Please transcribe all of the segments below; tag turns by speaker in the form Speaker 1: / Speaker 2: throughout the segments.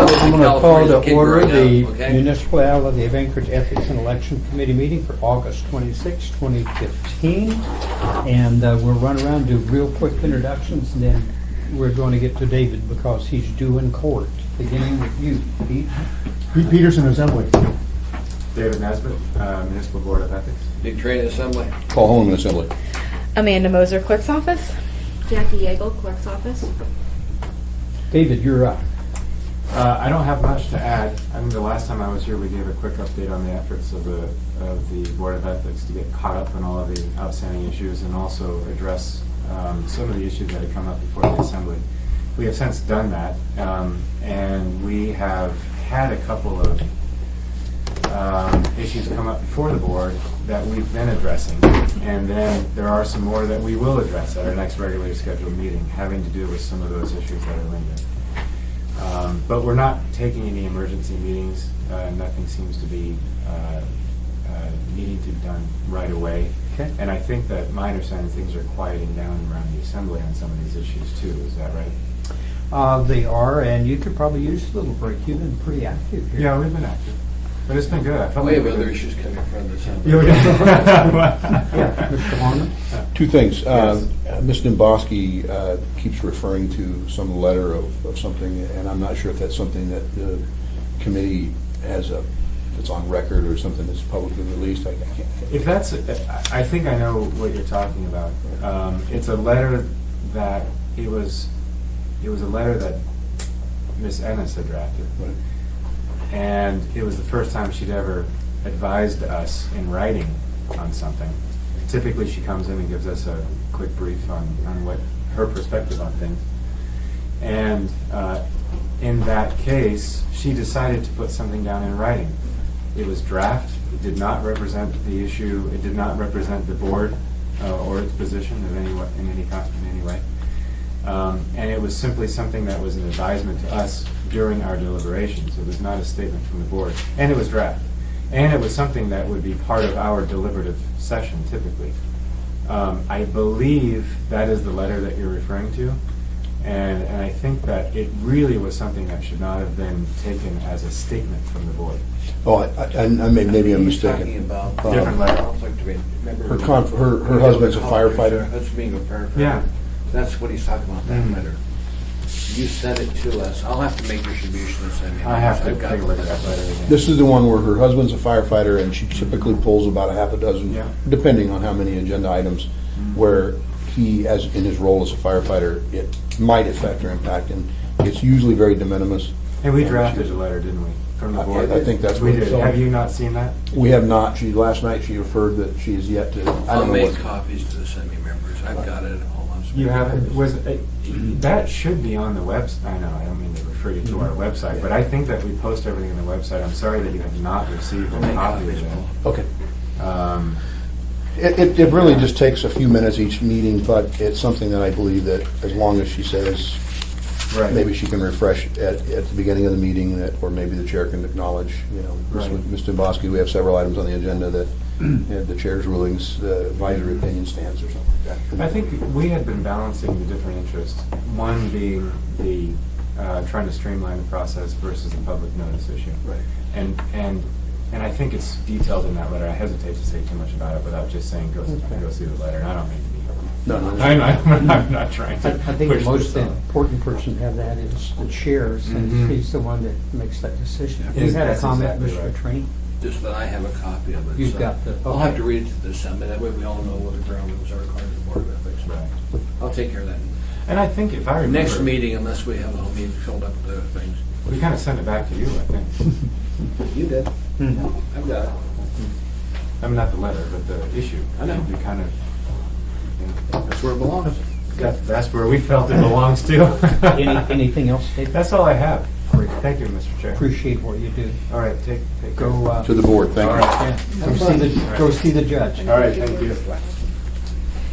Speaker 1: I'm going to call to order the
Speaker 2: Okay.
Speaker 1: Municipality of Anchorage Ethics and Election Committee meeting for August 26, 2015. And we'll run around, do real quick introductions, and then we're going to get to David because he's due in court, beginning with you, Pete.
Speaker 3: Pete Peterson, Assembly.
Speaker 4: David Nesbitt, Municipal Board of Ethics.
Speaker 2: Big Train Assembly.
Speaker 5: Paul Holman, Assembly.
Speaker 6: Amanda Moser, Clerk's Office.
Speaker 7: Jackie Yeagle, Clerk's Office.
Speaker 1: David, you're up.
Speaker 4: I don't have much to add. I think the last time I was here, we gave a quick update on the efforts of the Board of Ethics to get caught up on all of the outstanding issues and also address some of the issues that had come up before the Assembly. We have since done that, and we have had a couple of issues come up before the board that we've been addressing, and then there are some more that we will address at our next regularly scheduled meeting, having to do with some of those issues that are lingering. But we're not taking any emergency meetings. Nothing seems to be needing to be done right away.
Speaker 1: Okay.
Speaker 4: And I think that my understanding, things are quieting down around the Assembly on some of these issues too. Is that right?
Speaker 1: They are, and you could probably use a little break. You've been pretty active here.
Speaker 4: Yeah, we've been active, but it's been good. I felt
Speaker 2: We have
Speaker 4: like
Speaker 2: other issues coming in front of the Assembly.
Speaker 1: Yeah, Mr. Harmon?
Speaker 5: Two things.
Speaker 4: Yes.
Speaker 5: Ms. Domboski keeps referring to some letter of something, and I'm not sure if that's something that the committee has that's on record or something that's publicly released. I can't.
Speaker 4: If that's, I think I know what you're talking about. It's a letter that it was a letter that Ms. Ennis had drafted.
Speaker 5: Right.
Speaker 4: And it was the first time she'd ever advised us in writing on something. Typically, she comes in and gives us a quick brief on what her perspective on things. And in that case, she decided to put something down in writing. It was draft. It did not represent the issue. It did not represent the board or its position in any way. And it was simply something that was an advisement to us during our deliberations. It was not a statement from the board. And it was draft. And it was something that would be part of our deliberative session typically. I believe that is the letter that you're referring to. And I think that it really was something that should not have been taken as a statement from the board.
Speaker 5: Oh, maybe I'm
Speaker 2: He's talking
Speaker 5: mistaken.
Speaker 2: about
Speaker 4: Different letter.
Speaker 2: conflict. Remember
Speaker 5: Her husband's a firefighter.
Speaker 2: Husband being a firefighter.
Speaker 4: Yeah.
Speaker 2: That's what he's talking about, that
Speaker 4: Mhm.
Speaker 2: letter. You sent it to us. I'll have to make distribution and send it.
Speaker 4: I have to
Speaker 2: I've got
Speaker 4: take a look at that letter again.
Speaker 5: This is the one where her husband's a firefighter, and she typically pulls about a half a dozen,
Speaker 4: Yeah.
Speaker 5: depending on how many agenda items, where he, as in his role as a firefighter, it might affect or impact, and it's usually very de minimis.
Speaker 4: And we drafted a letter, didn't we, from the board?
Speaker 5: I think that's
Speaker 4: We
Speaker 5: what
Speaker 4: did.
Speaker 5: it's-
Speaker 4: Have you not seen that?
Speaker 5: We have not. Last night she referred that she is yet to. I
Speaker 2: I'll
Speaker 5: don't know
Speaker 2: make
Speaker 5: what.
Speaker 2: copies to the semi members. I've got it at home.
Speaker 4: You haven't, that should be on the website. I know, I don't mean to refer you to our website, but I think that we post everything on the website. I'm sorry that you have not received
Speaker 2: I'll
Speaker 4: a
Speaker 2: make
Speaker 4: copy
Speaker 2: copies.
Speaker 4: of
Speaker 2: Paul.
Speaker 5: Okay.
Speaker 4: that.
Speaker 5: It really just takes a few minutes each meeting, but it's something that I believe that as long as she says,
Speaker 4: Right.
Speaker 5: maybe she can refresh at the beginning of the meeting, or maybe the chair can acknowledge,
Speaker 4: Right.
Speaker 5: Mr. Bosky, we have several items on the agenda that the chair's rulings, advisory opinion stands or something like that.
Speaker 4: I think we had been balancing the different interests. One being the trying to streamline the process versus the public notice issue.
Speaker 5: Right.
Speaker 4: And I think it's detailed in that letter. I hesitate to say too much about it without just saying go see the letter. And I don't mean to be.
Speaker 5: No.
Speaker 4: I'm not trying to.
Speaker 1: I think the
Speaker 4: push
Speaker 1: most
Speaker 4: this on.
Speaker 1: important person to have that is the chair, since
Speaker 4: Mhm.
Speaker 1: he's the one that makes that decision.
Speaker 4: Yeah.
Speaker 1: You had a
Speaker 4: That's
Speaker 1: comment,
Speaker 4: exactly
Speaker 1: Mr.
Speaker 4: right.
Speaker 1: Attorney?
Speaker 2: Just that I have a copy of it.
Speaker 1: You've
Speaker 2: so
Speaker 1: got the-
Speaker 2: I'll
Speaker 1: okay.
Speaker 2: have to read it to the assembly. That way we all know what the ground rules are according to the Board of Ethics.
Speaker 4: Right.
Speaker 2: I'll take care of that.
Speaker 4: And I think if I remember.
Speaker 2: Next meeting, unless we have a whole meeting filled up with other things.
Speaker 4: We kind of sent it back to you, I think.
Speaker 2: You did.
Speaker 1: Mhm.
Speaker 2: I've got it.
Speaker 4: I mean, not the letter, but the issue.
Speaker 2: I know.
Speaker 4: We kind of.
Speaker 2: That's where it belongs.
Speaker 4: That's where we felt it belongs to.
Speaker 1: Anything else, Dave?
Speaker 4: That's all I have. Thank you, Mr. Chair.
Speaker 1: Appreciate what you do.
Speaker 4: All right, take
Speaker 1: Go,
Speaker 5: To the board, thank
Speaker 4: All
Speaker 5: you.
Speaker 4: right.
Speaker 1: yeah, go see the judge.
Speaker 4: All right, thank you.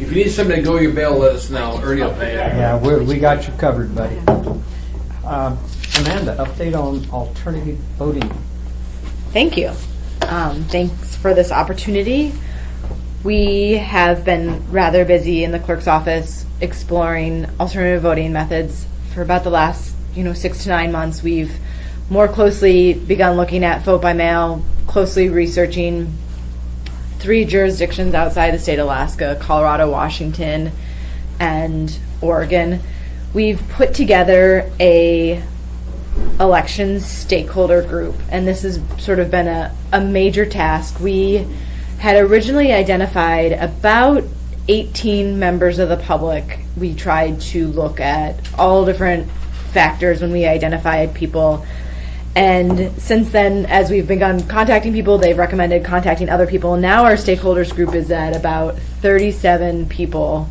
Speaker 2: If you need somebody to go your bail, let us know. Ernie will pay it.
Speaker 1: Yeah, we got you covered, buddy. Amanda, update on alternative voting.
Speaker 6: Thank you. Thanks for this opportunity. We have been rather busy in the clerk's office exploring alternative voting methods for about the last 6 to 9 months. We've more closely begun looking at vote by mail, closely researching 3 jurisdictions outside the state of Alaska: Colorado, Washington, and Oregon. We've put together a elections stakeholder group, and this has sort of been a major task. We had originally identified about 18 members of the public. We tried to look at all different factors when we identified people. And since then, as we've begun contacting people, they've recommended contacting other people. Now our stakeholders group is at about 37 people,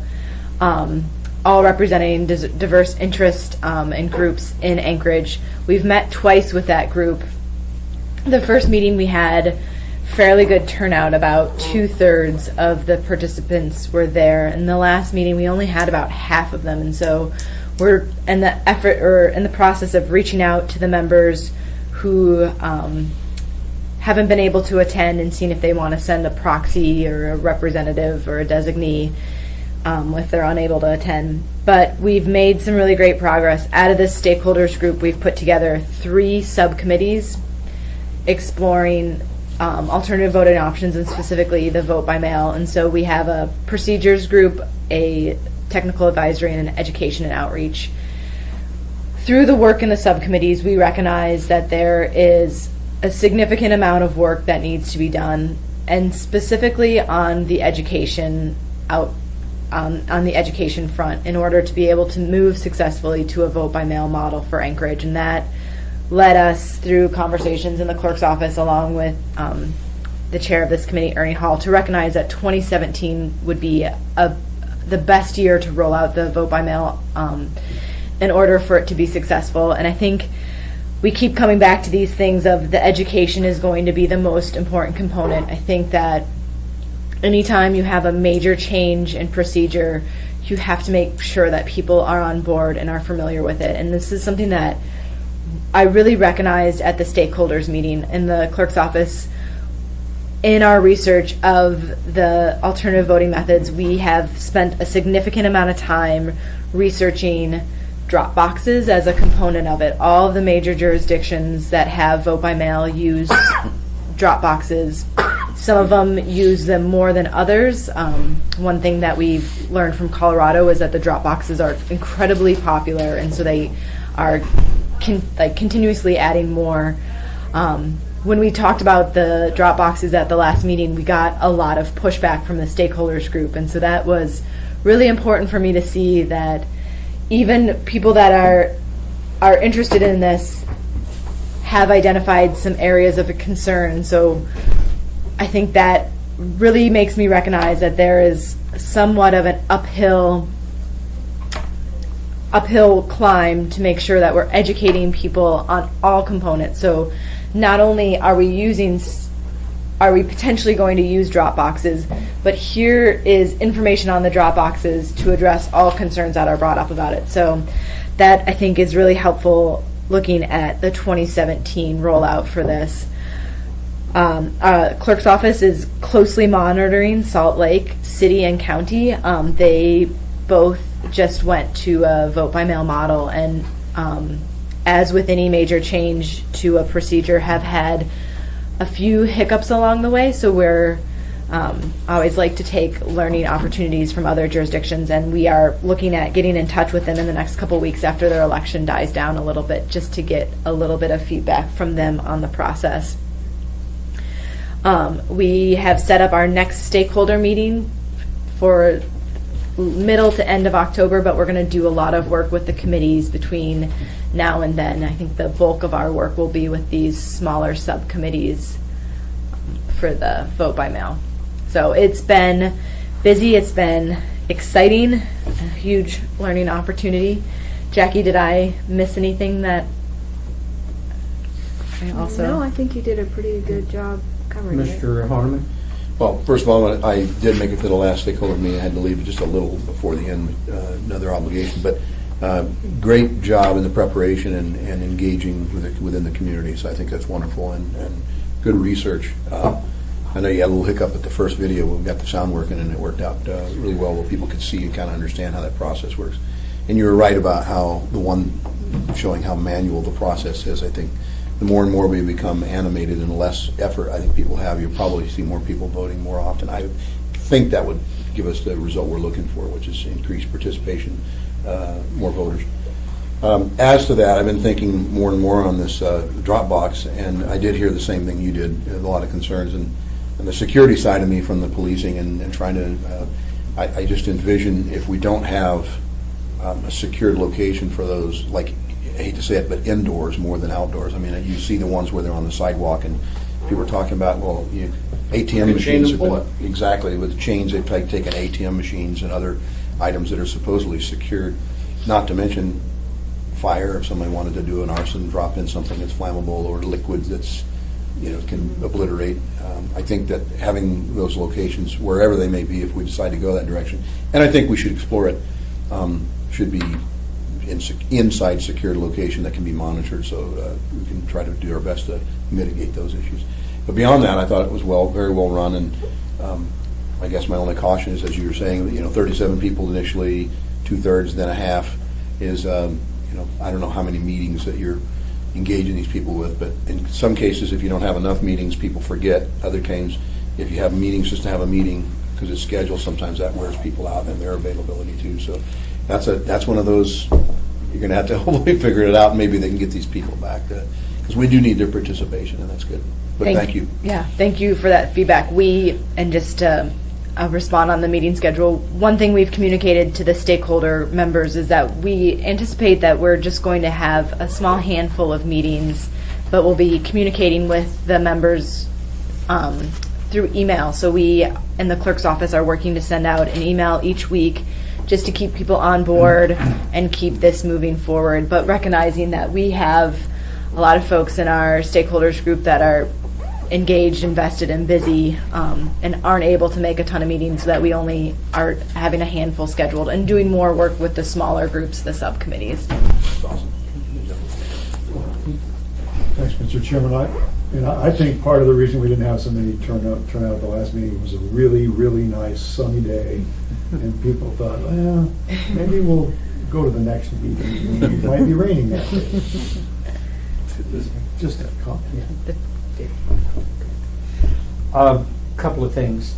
Speaker 6: all representing diverse interests and groups in Anchorage. We've met twice with that group. The first meeting we had fairly good turnout. About 2/3 of the participants were there. In the last meeting, we only had about half of them, and so we're in the process of reaching out to the members who haven't been able to attend and seeing if they want to send a proxy or a representative or a designee if they're unable to attend. But we've made some really great progress. Out of this stakeholders group, we've put together 3 subcommittees exploring alternative voting options, and specifically the vote by mail. And so we have a procedures group, a technical advisory, and an education and outreach. Through the work in the subcommittees, we recognize that there is a significant amount of work that needs to be done, and specifically on the education on the education front, in order to be able to move successfully to a vote by mail model for Anchorage. And that led us, through conversations in the clerk's office along with the chair of this committee, Ernie Hall, to recognize that 2017 would be the best year to roll out the vote by mail in order for it to be successful. And I think we keep coming back to these things of the education is going to be the most important component. I think that anytime you have a major change in procedure, you have to make sure that people are on board and are familiar with it. And this is something that I really recognized at the stakeholders meeting in the clerk's office. In our research of the alternative voting methods, we have spent a significant amount of time researching drop boxes as a component of it. All of the major jurisdictions that have vote by mail use drop boxes. Some of them use them more than others. One thing that we've learned from Colorado is that the drop boxes are incredibly popular, and so they are continuously adding more. When we talked about the drop boxes at the last meeting, we got a lot of pushback from the stakeholders group, and so that was really important for me to see that even people that are interested in this have identified some areas of concern. So I think that really makes me recognize that there is somewhat of an uphill climb to make sure that we're educating people on all components. So not only are we potentially going to use drop boxes, but here is information on the drop boxes to address all concerns that are brought up about it. So that, I think, is really helpful looking at the 2017 rollout for this. Clerk's office is closely monitoring Salt Lake City and County. They both just went to a vote by mail model, and as with any major change to a procedure, have had a few hiccups along the way. So we're always like to take learning opportunities from other jurisdictions, and we are looking at getting in touch with them in the next couple weeks after their election dies down a little bit, just to get a little bit of feedback from them on the process. We have set up our next stakeholder meeting for middle to end of October, but we're going to do a lot of work with the committees between now and then. I think the bulk of our work will be with these smaller subcommittees for the vote by mail. So it's been busy, it's been exciting, a huge learning opportunity. Jackie, did I miss anything that I also...
Speaker 7: No, I think you did a pretty good job covering it.
Speaker 1: Mr. Hardeman?
Speaker 5: Well, first of all, I did make it to the last stakeholder meeting. I had to leave just a little before the end, another obligation. But great job in the preparation and engaging within the community. So I think that's wonderful and good research. I know you had a little hiccup at the first video. We got the sound working, and it worked out really well where people could see and kind of understand how that process works. And you were right about how the one showing how manual the process is. I think the more and more we become animated and less effort I think people have, you'll probably see more people voting more often. I think that would give us the result we're looking for, which is increased participation, more voters. As to that, I've been thinking more and more on this Dropbox, and I did hear the same thing you did, a lot of concerns, and the security side of me from the policing and trying to, I just envision if we don't have a secured location for those, like, I hate to say it, but indoors more than outdoors. I mean, you see the ones where they're on the sidewalk, and people are talking about, well, ATM
Speaker 2: You can chain
Speaker 5: machines.
Speaker 2: and pull it.
Speaker 5: Exactly, with chains, they've taken ATM machines and other items that are supposedly secured, not to mention fire, if somebody wanted to do an arson, drop in something that's flammable or liquids that's, can obliterate. I think that having those locations, wherever they may be, if we decide to go that direction, and I think we should explore it, should be inside secured location that can be monitored, so we can try to do our best to mitigate those issues. But beyond that, I thought it was very well run, and I guess my only caution is, as you were saying, 37 people initially, 2/3, then a half is, I don't know how many meetings that you're engaging these people with, but in some cases, if you don't have enough meetings, people forget. Other times, if you have meetings just to have a meeting because it's scheduled, sometimes that wears people out and their availability too. So that's one of those, you're going to have to hopefully figure it out. Maybe they can get these people back, because we do need their participation, and that's good. But thank you.
Speaker 6: Yeah, thank you for that feedback. And just to respond on the meeting schedule, one thing we've communicated to the stakeholder members is that we anticipate that we're just going to have a small handful of meetings, but we'll be communicating with the members through email. So we, in the clerk's office, are working to send out an email each week just to keep people on board and keep this moving forward, but recognizing that we have a lot of folks in our stakeholders group that are engaged, invested, and busy, and aren't able to make a ton of meetings, so that we only are having a handful scheduled and doing more work with the smaller groups, the subcommittees.
Speaker 5: That's awesome.
Speaker 3: Thanks, Mr. Chairman. I think part of the reason we didn't have so many turn out at the last meeting was a really, really nice sunny day, and people thought, well, maybe we'll go to the next meeting. It might be raining that day. Just a comment.
Speaker 1: Couple of things.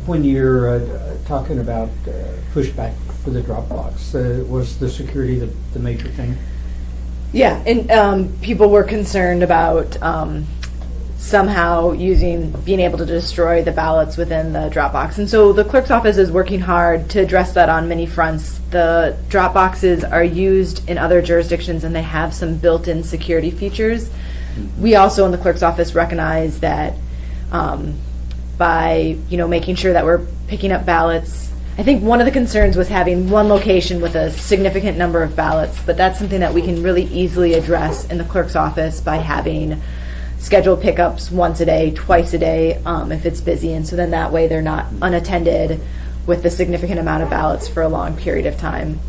Speaker 1: When you're talking about pushback for the Dropbox, was the security the major thing?
Speaker 6: Yeah, and people were concerned about somehow being able to destroy the ballots within the Dropbox. And so the clerk's office is working hard to address that on many fronts. The Dropboxes are used in other jurisdictions, and they have some built-in security features. We also in the clerk's office recognize that by making sure that we're picking up ballots, I think one of the concerns was having one location with a significant number of ballots, but that's something that we can really easily address in the clerk's office by having scheduled pickups once a day, twice a day, if it's busy, and so then that way they're not unattended with the significant amount of ballots for a long period of time.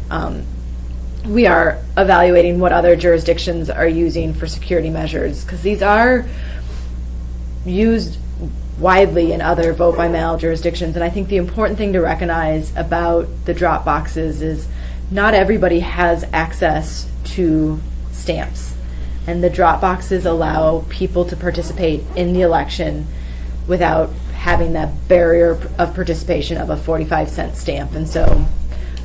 Speaker 6: We are evaluating what other jurisdictions are using for security measures, because these are used widely in other vote-by-mail jurisdictions. And I think the important thing to recognize about the drop boxes is not everybody has access to stamps. And the drop boxes allow people to participate in the election without having that barrier of participation of a 45-cent stamp. And so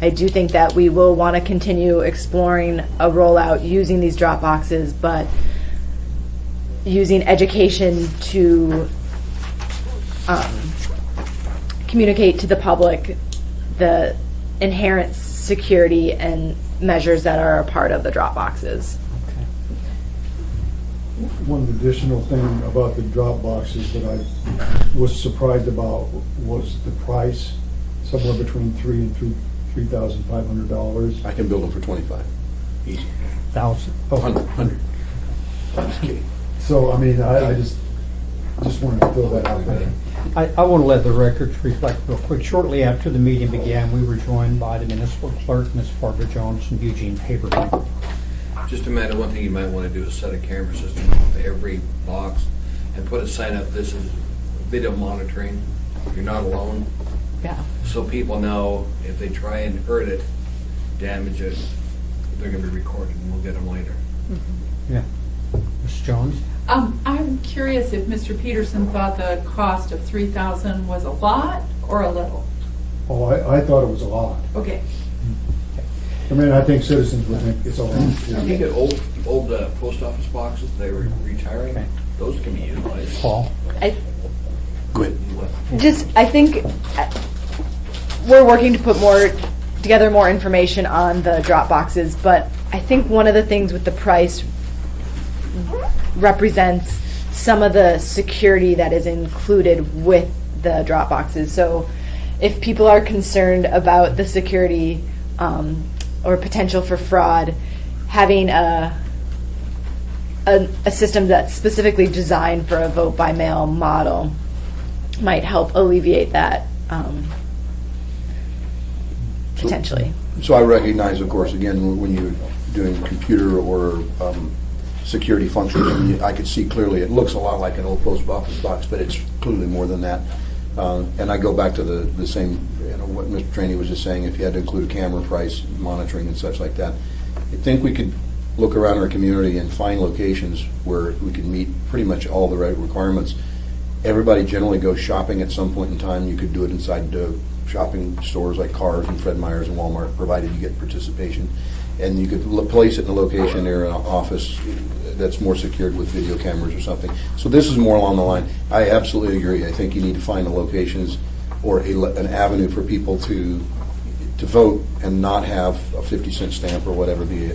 Speaker 6: I do think that we will want to continue exploring a rollout using these drop boxes, but using education to communicate to the public the inherent security and measures that are a part of the drop boxes.
Speaker 3: One additional thing about the drop boxes that I was surprised about was the price, somewhere between $3,000 and $3,500.
Speaker 5: I can build them for 25. Easy.
Speaker 1: 1,000.
Speaker 5: Oh, 100. I'm just kidding.
Speaker 3: So, I mean, I just wanted to throw that out there.
Speaker 1: I want to let the records reflect real quick. Shortly after the meeting began, we were joined by the municipal clerk, Ms. Barbara Jones, and Eugene Haberman.
Speaker 2: Just a matter, one thing you might want to do is set a camera system to every box and put a sign up, this is video monitoring, you're not alone.
Speaker 6: Yeah.
Speaker 2: So people know if they try and hurt it, damage it, they're going to be recorded and we'll get them later.
Speaker 1: Yeah. Jones?
Speaker 8: I'm curious if Mr. Peterson thought the cost of 3,000 was a lot or a little?
Speaker 3: Oh, I thought it was a lot.
Speaker 8: Okay.
Speaker 3: I mean, I think citizens would think it's a lot.
Speaker 2: I think at old post office boxes, they were retiring,
Speaker 1: Okay.
Speaker 2: those can be utilized.
Speaker 1: Paul?
Speaker 5: Go ahead.
Speaker 6: I think we're working to put together more information on the drop boxes, but I think one of the things with the price represents some of the security that is included with the drop boxes. So if people are concerned about the security or potential for fraud, having a system that's specifically designed for a vote by mail model might help alleviate that potentially.
Speaker 5: So I recognize, of course, again, when you're doing computer or security functions, I could see clearly it looks a lot like an old post office box, but it's clearly more than that. And I go back to the same, what Mr. Traney was just saying, if you had to include a camera price, monitoring and such like that. I think we could look around our community and find locations where we could meet pretty much all the right requirements. Everybody generally goes shopping at some point in time. You could do it inside shopping stores like Carr's and Fred Meyer's and Walmart, provided you get participation. And you could place it in a location near an office that's more secured with video cameras or something. So this is more along the line. I absolutely agree. I think you need to find the locations or an avenue for people to vote and not have a 50-cent stamp or whatever be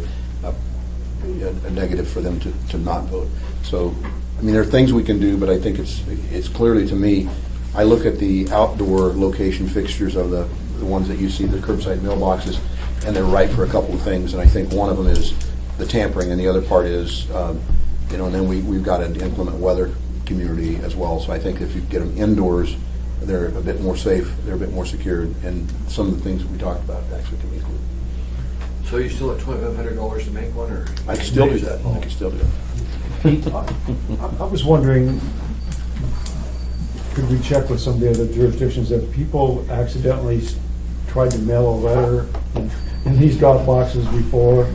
Speaker 5: a negative for them to not vote. So, I mean, there are things we can do, but I think it's clearly, to me, I look at the outdoor location fixtures of the ones that you see, the curbside mailboxes, and they're right for a couple of things. And I think one of them is the tampering, and the other part is, and then we've got an inclement weather community as well. So I think if you get them indoors, they're a bit more safe, they're a bit more secured, and some of the things that we talked about actually can be included.
Speaker 2: So you still at $2,500 to make one, or?
Speaker 5: I can still do that. I can still do that.
Speaker 3: I was wondering, could we check with some of the other jurisdictions that people accidentally tried to mail a letter in these drop boxes before?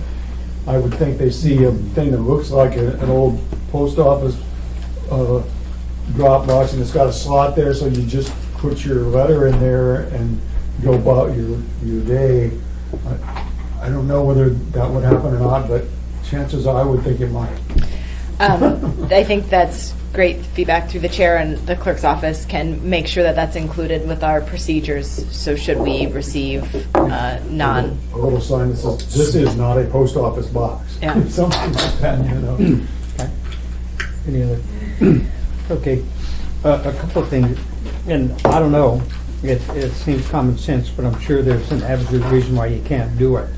Speaker 3: I would think they see a thing that looks like an old post office drop box, and it's got a slot there, so you just put your letter in there and go about your day. I don't know whether that would happen or not, but chances are I would think it might.
Speaker 6: I think that's great feedback through the chair, and the clerk's office can make sure that that's included with our procedures. So should we receive
Speaker 3: A little sign that says, "This is not a post office box."
Speaker 6: Yeah.
Speaker 3: Something like that, you know.
Speaker 1: Any other? Okay, a couple of things, and I don't know, it seems common sense, but I'm sure there's an absolute reason why you can't do it.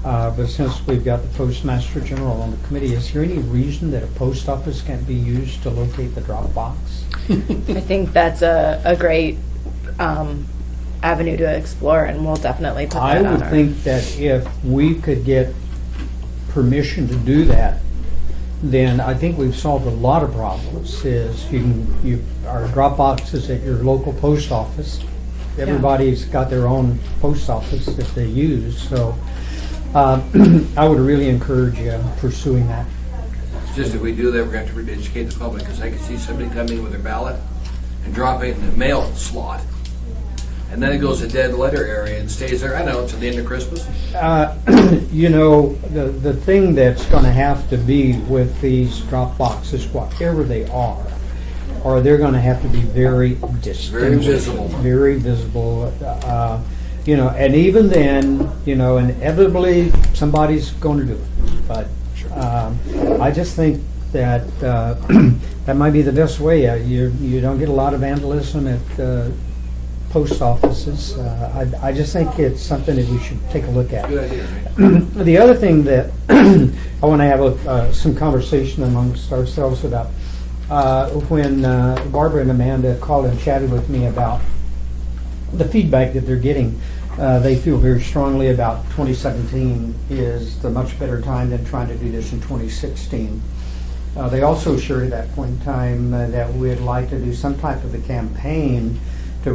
Speaker 1: But since we've got the Postmaster General on the committee, is there any reason that a post office can't be used to locate the drop box?
Speaker 6: I think that's a great avenue to explore, and we'll definitely put
Speaker 1: I
Speaker 6: that on
Speaker 1: would
Speaker 6: our.
Speaker 1: think that if we could get permission to do that, then I think we've solved a lot of problems. Is our drop boxes at your local post office. Everybody's got their own post office that they use, so I would really encourage you pursuing that.
Speaker 2: It's just if we do that, we're going to have to educate the public, because I can see somebody come in with their ballot and drop it in the mail slot. And then it goes to dead letter area and stays there, I know, to the end of Christmas.
Speaker 1: You know, the thing that's going to have to be with these drop boxes, whatever they are, or they're going to have to be very distinct.
Speaker 2: Very visible.
Speaker 1: Very visible. You know, and even then, you know, inevitably somebody's going to do it. But I just think that that might be the best way. You don't get a lot of vandalism at post offices. I just think it's something that we should take a look at.
Speaker 2: Good idea, right?
Speaker 1: The other thing that I want to have some conversation amongst ourselves about, when Barbara and Amanda called and chatted with me about the feedback that they're getting, they feel very strongly about 2017 is the much better time than trying to do this in 2016. They also shared at that point in time that we'd like to do some type of a campaign to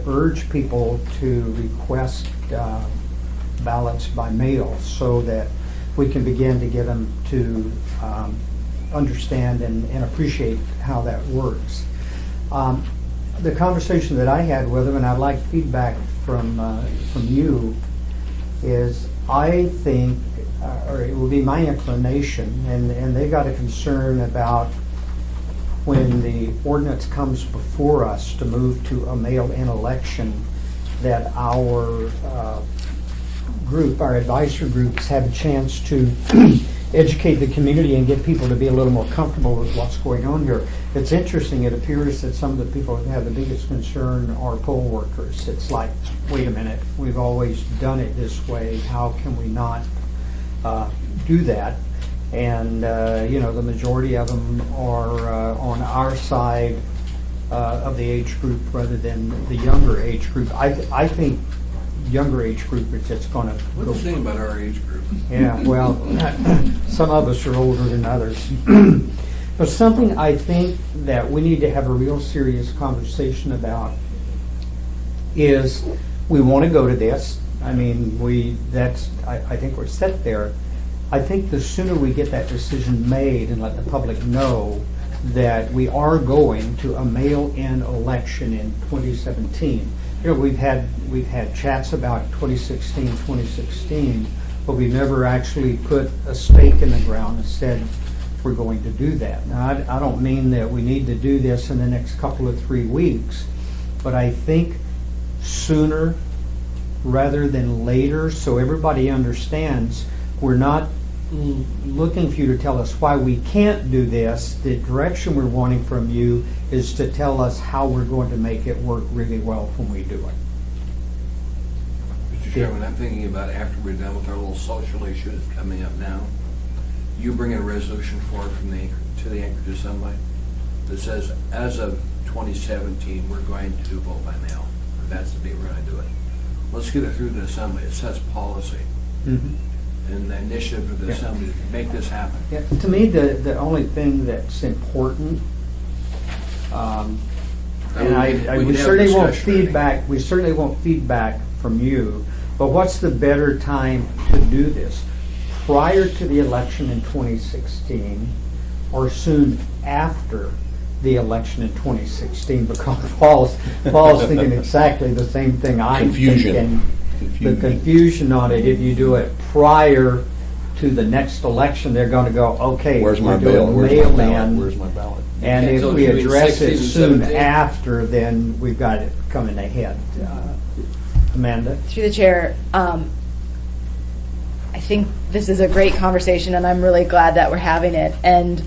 Speaker 1: urge people to request ballots by mail, so that we can begin to get them to understand and appreciate how that works. The conversation that I had with them, and I'd like feedback from you, is I think, or it will be my inclination, and they got a concern about when the ordinance comes before us to move to a mail-in election, that our group, our advisory groups, have a chance to educate the community and get people to be a little more comfortable with what's going on here. It's interesting, it appears that some of the people that have the biggest concern are poll workers. It's like, wait a minute, we've always done it this way, how can we not do that? And, the majority of them are on our side of the age group rather than the younger age group. I think younger age group is just going to
Speaker 2: What's the thing about our age group?
Speaker 1: Yeah, well, some of us are older than others. But something I think that we need to have a real serious conversation about is we want to go to this. I mean, I think we're set there. I think the sooner we get that decision made and let the public know that we are going to a mail-in election in 2017. We've had chats about 2016, but we've never actually put a stake in the ground and said we're going to do that. Now, I don't mean that we need to do this in the next couple of 3 weeks, but I think sooner rather than later, so everybody understands we're not looking for you to tell us why we can't do this. The direction we're wanting from you is to tell us how we're going to make it work really well when we do it.
Speaker 2: Mr. Chairman, I'm thinking about after we're done with our little social issues coming up now, you bring in a resolution forward to the Anchorage Assembly that says, as of 2017, we're going to vote by mail. That's the date we're going to do it. Let's get it through the Assembly. It sets policy.
Speaker 1: Mm-hmm.
Speaker 2: And the initiative of the
Speaker 1: Yeah.
Speaker 2: Assembly to make this happen.
Speaker 1: Yeah, to me, the only thing that's important, and we certainly want feedback. We certainly want feedback from you. But what's the better time to do this? Prior to the election in 2016, or soon after the election in 2016? Because Paul's thinking exactly the same thing I'm
Speaker 5: Confusion.
Speaker 1: thinking. The confusion on it, if you do it prior to the next election, they're going to go, okay,
Speaker 5: Where's my
Speaker 1: we're doing
Speaker 5: ballot? Where's my ballot?
Speaker 1: mail-in.
Speaker 5: Where's my ballot?
Speaker 1: And
Speaker 2: Okay,
Speaker 1: if
Speaker 2: so
Speaker 1: we
Speaker 2: between
Speaker 1: address it
Speaker 2: 16 and
Speaker 1: soon
Speaker 2: 17?
Speaker 1: after, then we've got it coming ahead. Amanda?
Speaker 6: Through the chair, I think this is a great conversation, and I'm really glad that we're having it. And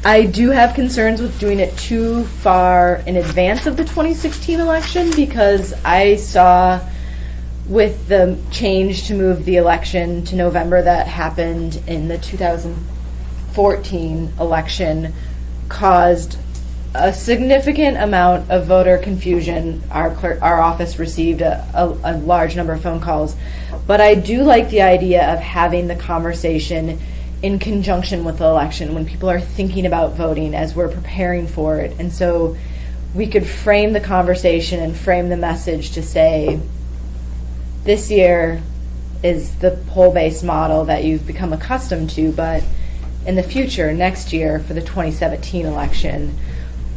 Speaker 6: I do have concerns with doing it too far in advance of the 2016 election, because I saw with the change to move the election to November that happened in the 2014 election caused a significant amount of voter confusion. Our office received a large number of phone calls. But I do like the idea of having the conversation in conjunction with the election when people are thinking about voting as we're preparing for it. And so we could frame the conversation and frame the message to say, this year is the poll-based model that you've become accustomed to, but in the future, next year, for the 2017 election,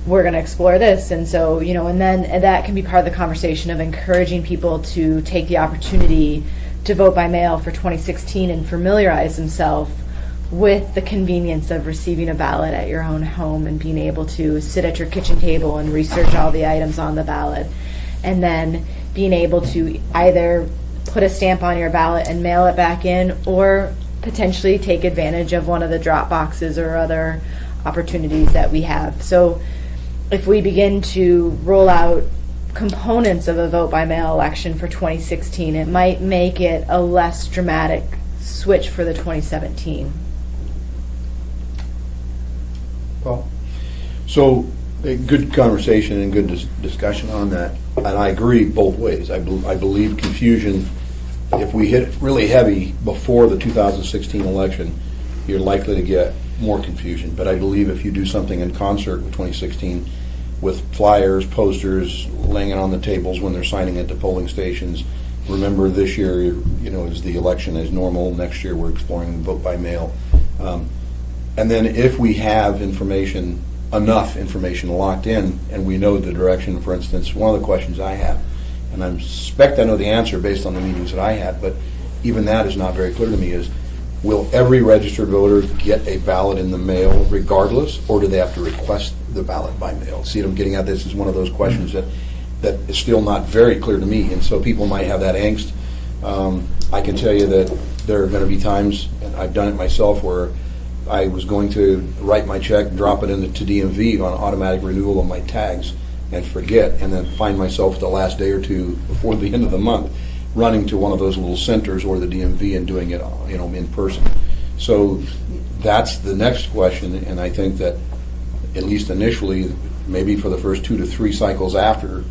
Speaker 6: we're going to explore this. And so, and then that can be part of the conversation of encouraging people to take the opportunity to vote by mail for 2016 and familiarize themselves with the convenience of receiving a ballot at your own home and being able to sit at your kitchen table and research all the items on the ballot. And then being able to either put a stamp on your ballot and mail it back in, or potentially take advantage of one of the drop boxes or other opportunities that we have. So if we begin to roll out components of a vote by mail election for 2016, it might make it a less dramatic switch for the 2017.
Speaker 1: Well,
Speaker 5: So, a good conversation and good discussion on that, and I agree both ways. I believe confusion, if we hit really heavy before the 2016 election, you're likely to get more confusion. But I believe if you do something in concert with 2016, with flyers, posters, laying it on the tables when they're signing at the polling stations. Remember, this year, is the election as normal. Next year, we're exploring vote by mail. And then if we have information, enough information locked in, and we know the direction, for instance, one of the questions I have, and I suspect I know the answer based on the meetings that I had, but even that is not very clear to me, is will every registered voter get a ballot in the mail regardless, or do they have to request the ballot by mail? See what I'm getting at? This is one of those questions that is still not very clear to me, and so people might have that angst. I can tell you that there are going to be times, and I've done it myself, where I was going to write my check, drop it into DMV on automatic renewal of my tags, and forget, and then find myself the last day or two before the end of the month running to one of those little centers or the DMV and doing it, in person. So that's the next question, and I think that at least initially, maybe for the first 2 to 3 cycles after,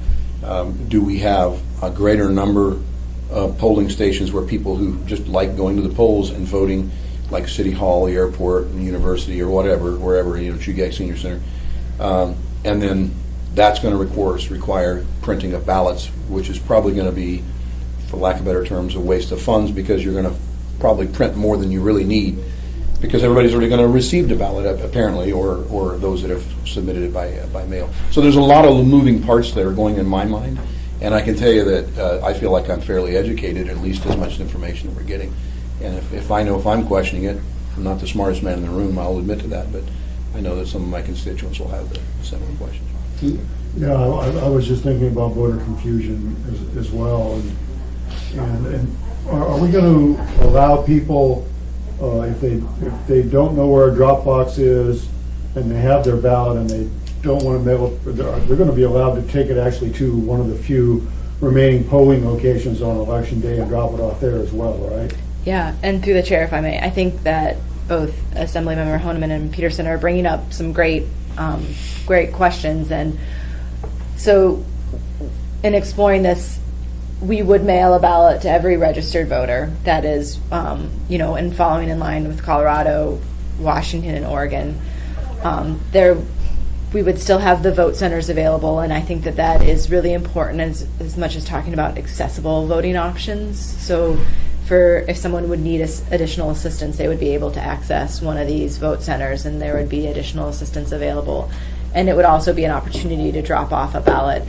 Speaker 5: do we have a greater number of polling stations where people who just like going to the polls and voting, like City Hall, the airport, and university, or whatever, wherever, Chugach Senior Center, and then that's going to, of course, require printing of ballots, which is probably going to be, for lack of better terms, a waste of funds, because you're going to probably print more than you really need, because everybody's already going to receive the ballot, apparently, or those that have submitted it by mail. So there's a lot of moving parts that are going in my mind, and I can tell you that I feel like I'm fairly educated, at least as much information that we're getting. And if I know if I'm questioning it, I'm not the smartest man in the room, I'll admit to that, but I know that some of my constituents will have the similar questions.
Speaker 3: Yeah, I was just thinking about voter confusion as well, and are we going to allow people, if they don't know where a drop box is and they have their ballot and they don't want to mail it, they're going to be allowed to take it actually to one of the few remaining polling locations on election day and drop it off there as well, right?
Speaker 6: Yeah, and through the chair, if I may, I think that both Assemblymember Honeman and Peterson are bringing up some great questions. And so in exploring this, we would mail a ballot to every registered voter. That is, and following in line with Colorado, Washington, and Oregon. We would still have the vote centers available, and I think that is really important as much as talking about accessible voting options. So if someone would need additional assistance, they would be able to access one of these vote centers, and there would be additional assistance available. And it would also be an opportunity to drop off a ballot.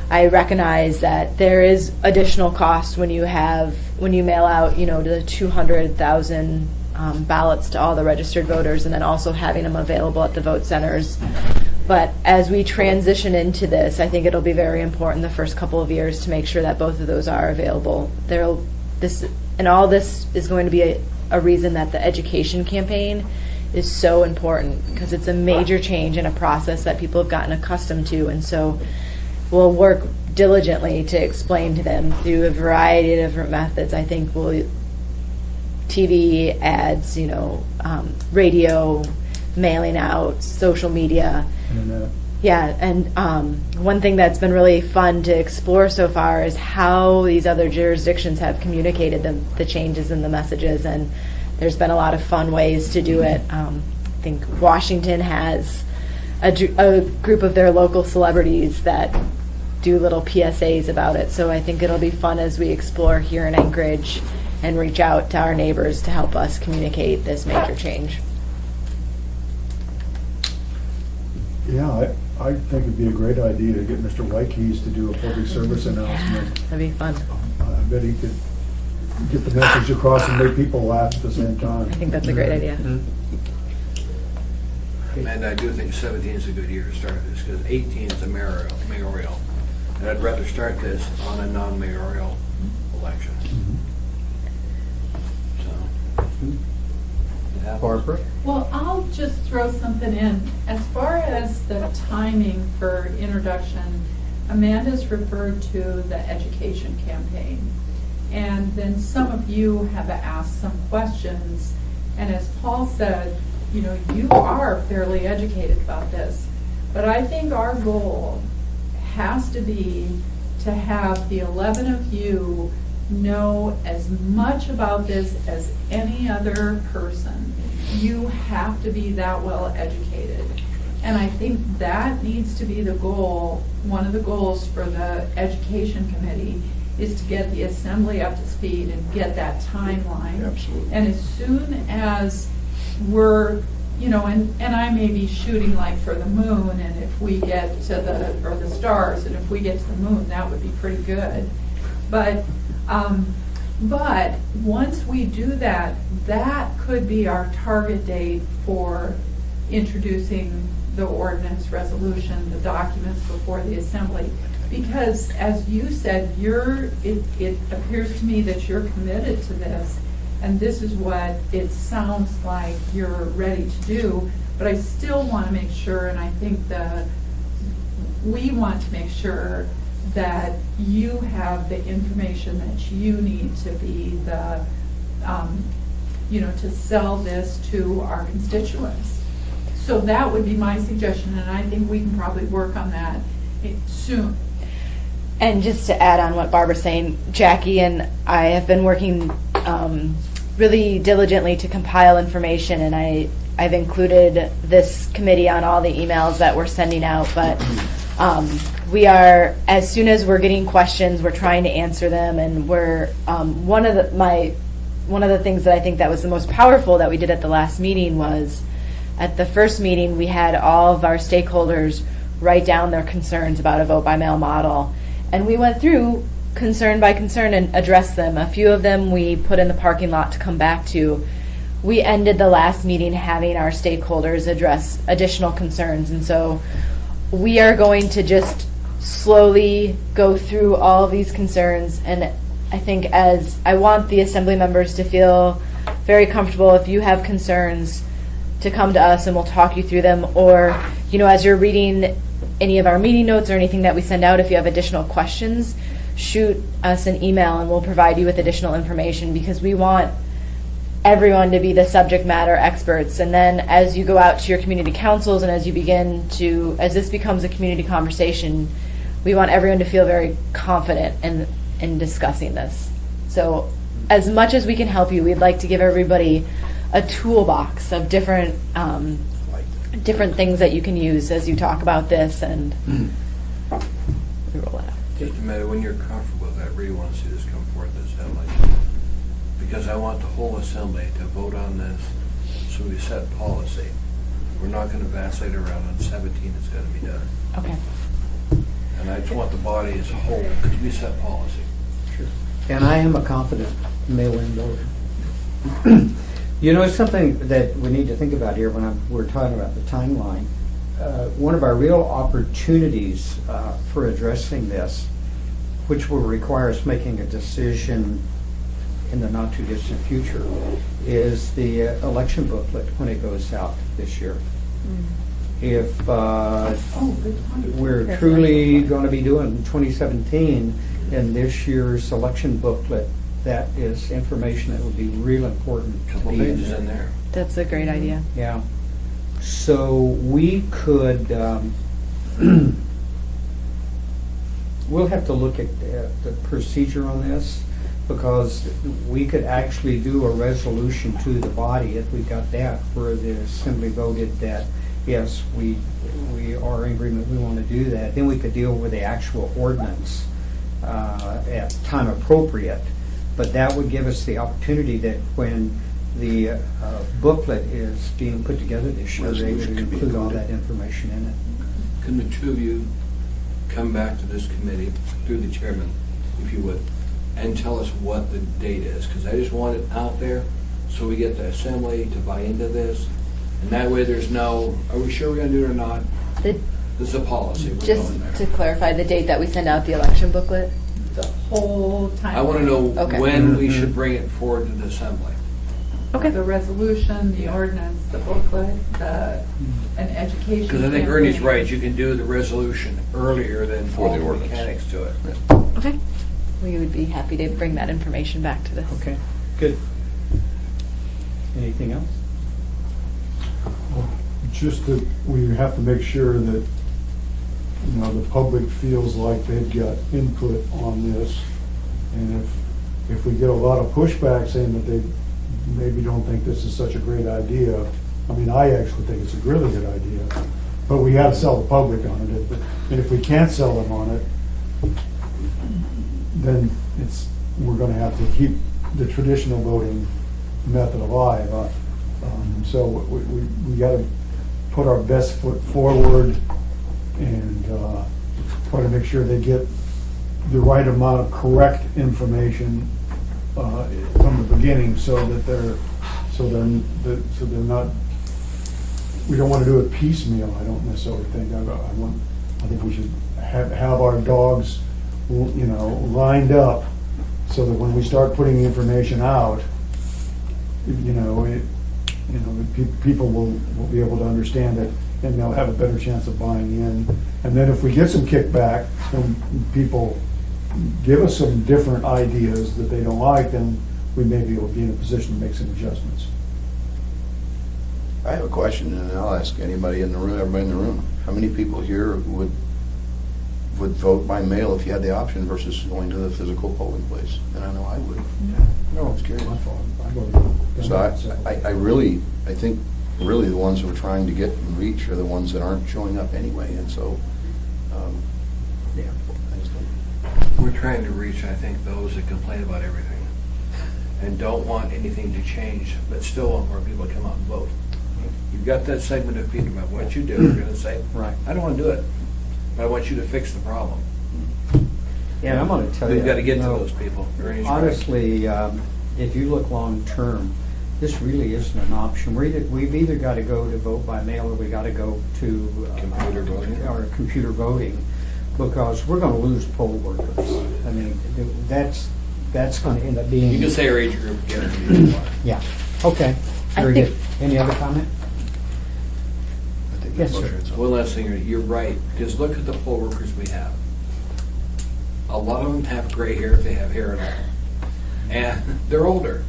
Speaker 6: I recognize that there is additional cost when you mail out, the 200,000 ballots to all the registered voters, and then also having them available at the vote centers. But as we transition into this, I think it'll be very important the first couple of years to make sure that both of those are available. All this is going to be a reason that the education campaign is so important, because it's a major change in a process that people have gotten accustomed to. And so we'll work diligently to explain to them through a variety of different methods. I think TV ads, radio, mailing out, social media.
Speaker 3: Internet.
Speaker 6: Yeah, and one thing that's been really fun to explore so far is how these other jurisdictions have communicated the changes in the messages, and there's been a lot of fun ways to do it. I think Washington has a group of their local celebrities that do little PSAs about it, so I think it'll be fun as we explore here in Anchorage and reach out to our neighbors to help us communicate this major change.
Speaker 3: Yeah, I think it'd be a great idea to get Mr. Wykeys to do a public service announcement.
Speaker 6: That'd be fun.
Speaker 3: I bet he could get the message across and make people laugh at the same time.
Speaker 6: I think that's a great idea.
Speaker 2: And I do think 17 is a good year to start this, because 18 is a mayoral. And I'd rather start this on a non-mayoral election. So.
Speaker 1: Barbara?
Speaker 8: Well, I'll just throw something in. As far as the timing for introduction, Amanda's referred to the education campaign. And then some of you have asked some questions. And as Paul said, you are fairly educated about this. But I think our goal has to be to have the 11 of you know as much about this as any other person. You have to be that well educated. And I think that needs to be the goal. One of the goals for the Education Committee is to get the Assembly up to speed and get that timeline.
Speaker 5: Absolutely.
Speaker 8: And as soon as we're you know, and I may be shooting like for the moon, and if we get to or the stars, and if we get to the moon, that would be pretty good. But once we do that, that could be our target date for introducing the ordinance resolution, the documents before the assembly. Because as you said, it appears to me that you're committed to this, and this is what it sounds like you're ready to do. But I still want to make sure, and I think we want to make sure that you have the information that you need to be to sell this to our constituents. So that would be my suggestion, and I think we can probably work on that soon.
Speaker 6: And just to add on what Barbara's saying, Jackie and I have been working really diligently to compile information, and I've included this committee on all the emails that we're sending out. But we are, as soon as we're getting questions, we're trying to answer them. And we're one of the things that I think that was the most powerful that we did at the last meeting was, at the first meeting, we had all of our stakeholders write down their concerns about a vote-by-mail model. And we went through concern by concern and addressed them. A few of them we put in the parking lot to come back to. We ended the last meeting having our stakeholders address additional concerns. And so we are going to just slowly go through all of these concerns. And I think I want the assembly members to feel very comfortable if you have concerns to come to us and we'll talk you through them. Or, as you're reading any of our meeting notes or anything that we send out, if you have additional questions, shoot us an email and we'll provide you with additional information, because we want everyone to be the subject matter experts. And then as you go out to your community councils and as this becomes a community conversation, we want everyone to feel very confident in discussing this. So as much as we can help you, we'd like to give everybody a toolbox of different things that you can use as you talk about this, and we roll it out.
Speaker 2: Just a minute, when you're comfortable with that, I really want to see this come forth to assembly. Because I want the whole assembly to vote on this, so we set policy. We're not going to vacillate around on 17, it's going to be done.
Speaker 6: Okay.
Speaker 2: And I just want the body as a whole, because we set policy.
Speaker 1: And I am a confident mail-in voter. It's something that we need to think about here when we're talking about the timeline. One of our real opportunities for addressing this, which will require us making a decision in the not-too-distant future, is the election booklet when it goes out this year. If we're truly going to be doing 2017 in this year's election booklet, that is information that would be real important to
Speaker 2: Couple
Speaker 1: be
Speaker 2: pages in there.
Speaker 6: That's a great idea.
Speaker 1: Yeah. So we could, we'll have to look at the procedure on this, because we could actually do a resolution to the body if we got that, where the assembly voted that, yes, we are in agreement, we want to do that. Then we could deal with the actual ordinance at time appropriate. But that would give us the opportunity that when the booklet is being put together this year, they would
Speaker 5: Resolution can be
Speaker 1: include all
Speaker 5: included.
Speaker 1: that information in it.
Speaker 2: Can the two of you come back to this committee, through the chairman, if you would, and tell us what the date is? Because I just want it out there so we get the assembly to buy into this. And that way there's no, are we sure we're going to do it or not? This is a policy. We're
Speaker 6: Just
Speaker 2: going
Speaker 6: to
Speaker 2: there.
Speaker 6: clarify, the date that we send out the election booklet?
Speaker 8: The whole time.
Speaker 2: I want to know
Speaker 6: Okay.
Speaker 2: when we should bring it forward to the assembly.
Speaker 6: Okay.
Speaker 8: The resolution, the ordinance, the booklet, an education.
Speaker 2: Because I think Ernie's
Speaker 8: campaign.
Speaker 2: right, you can do the resolution earlier than
Speaker 5: For
Speaker 2: all
Speaker 5: the
Speaker 2: the
Speaker 5: ordinance.
Speaker 2: mechanics to it.
Speaker 6: Okay. We would be happy to bring that information back to this.
Speaker 1: Okay, good. Anything else?
Speaker 3: Just that we have to make sure that, the public feels like they've got input on this. And if we get a lot of pushback saying that they maybe don't think this is such a great idea, I actually think it's a really good idea, but we gotta sell the public on it. And if we can't sell them on it, then we're gonna have to keep the traditional voting method alive. So we got to put our best foot forward and try to make sure they get the right amount of correct information from the beginning, so that they're not. We don't want to do it piecemeal. I don't necessarily think. I think we should have our dogs, lined up, so that when we start putting the information out, people will be able to understand it, and they'll have a better chance of buying in. And then if we get some kickback, when people give us some different ideas that they don't like, then we may be able to be in a position to make some adjustments.
Speaker 5: I have a question, and I'll ask anybody in the room, everybody in the room. How many people here would vote by mail if you had the option versus going to the physical polling place? And I know I would.
Speaker 3: No,
Speaker 5: it's curious.
Speaker 3: my fault. I voted.
Speaker 5: So I think really the ones who are trying to get and reach are the ones that aren't showing up anyway, and so,
Speaker 3: Yeah.
Speaker 5: I just don't.
Speaker 2: We're trying to reach, I think, those that complain about everything and don't want anything to change, but still want more people to come out and vote. You've got that segment of people about what you do, you're gonna say,
Speaker 1: Right.
Speaker 2: I don't wanna do it, but I want you to fix the problem.
Speaker 1: Yeah, I'm gonna tell you.
Speaker 2: We've gotta get to
Speaker 1: no,
Speaker 2: those people. Ernie's right.
Speaker 1: Honestly, if you look long-term, this really isn't an option. We've either got to go to vote by mail, or we got to go to
Speaker 2: Computer voting.
Speaker 1: or computer voting, because we're going to lose poll workers. I mean, that's going to end up being.
Speaker 2: You can say our age group again if you want.
Speaker 1: Yeah. Okay.
Speaker 6: I
Speaker 1: Very
Speaker 6: think-
Speaker 1: good. Any other comment?
Speaker 5: I think
Speaker 1: Yes,
Speaker 5: that's
Speaker 1: sir.
Speaker 5: what
Speaker 2: One last thing, you're right, because look at the poll workers we have. A lot of them have gray hair if they have hair at all. And they're older.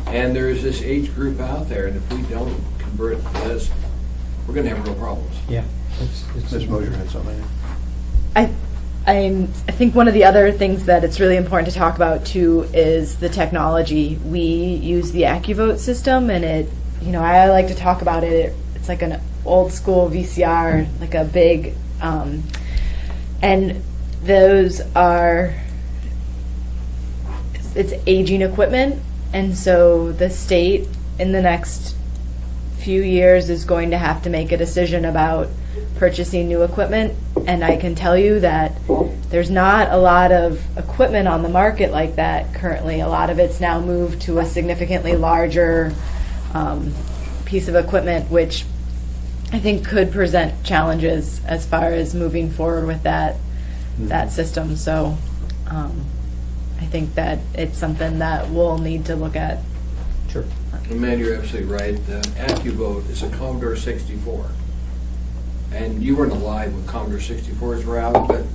Speaker 2: And there's this age group out there, and if we don't convert this, we're gonna have real problems.
Speaker 1: Yeah.
Speaker 5: Ms. Mosier had something.
Speaker 6: I think one of the other things that it's really important to talk about too is the technology. We use the AccuVote system, and I like to talk about it. It's like an old school VCR, like a big, and those are, it's aging equipment, and so the state in the next few years is going to have to make a decision about purchasing new equipment. And I can tell you that there's not a lot of equipment on the market like that currently. A lot of it's now moved to a significantly larger piece of equipment, which I think could present challenges as far as moving forward with that system. So I think that it's something that we'll need to look at.
Speaker 1: Sure.
Speaker 2: And man, you're absolutely right. AccuVote is a Commodore 64. And you weren't alive when Commodore 64s were out, but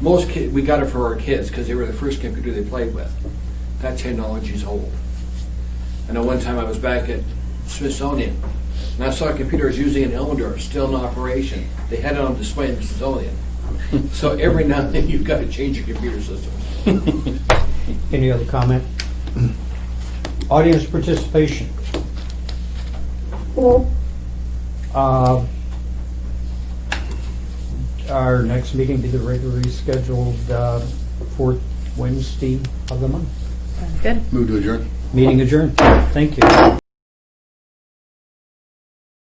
Speaker 2: most kids, we got it for our kids because they were the first computer they played with. That technology's old. I know one time I was back at Smithsonian, and I saw a computer I was using in Elmendorf, still in operation. They had it on display in the Smithsonian. So every now and then you've got to change your computer systems.
Speaker 1: Any other comment? Audience participation. Our next meeting be the regularly scheduled fourth Wednesday of the month.
Speaker 6: Sounds good.
Speaker 5: Move to adjourn.
Speaker 1: Meeting adjourned. Thank you.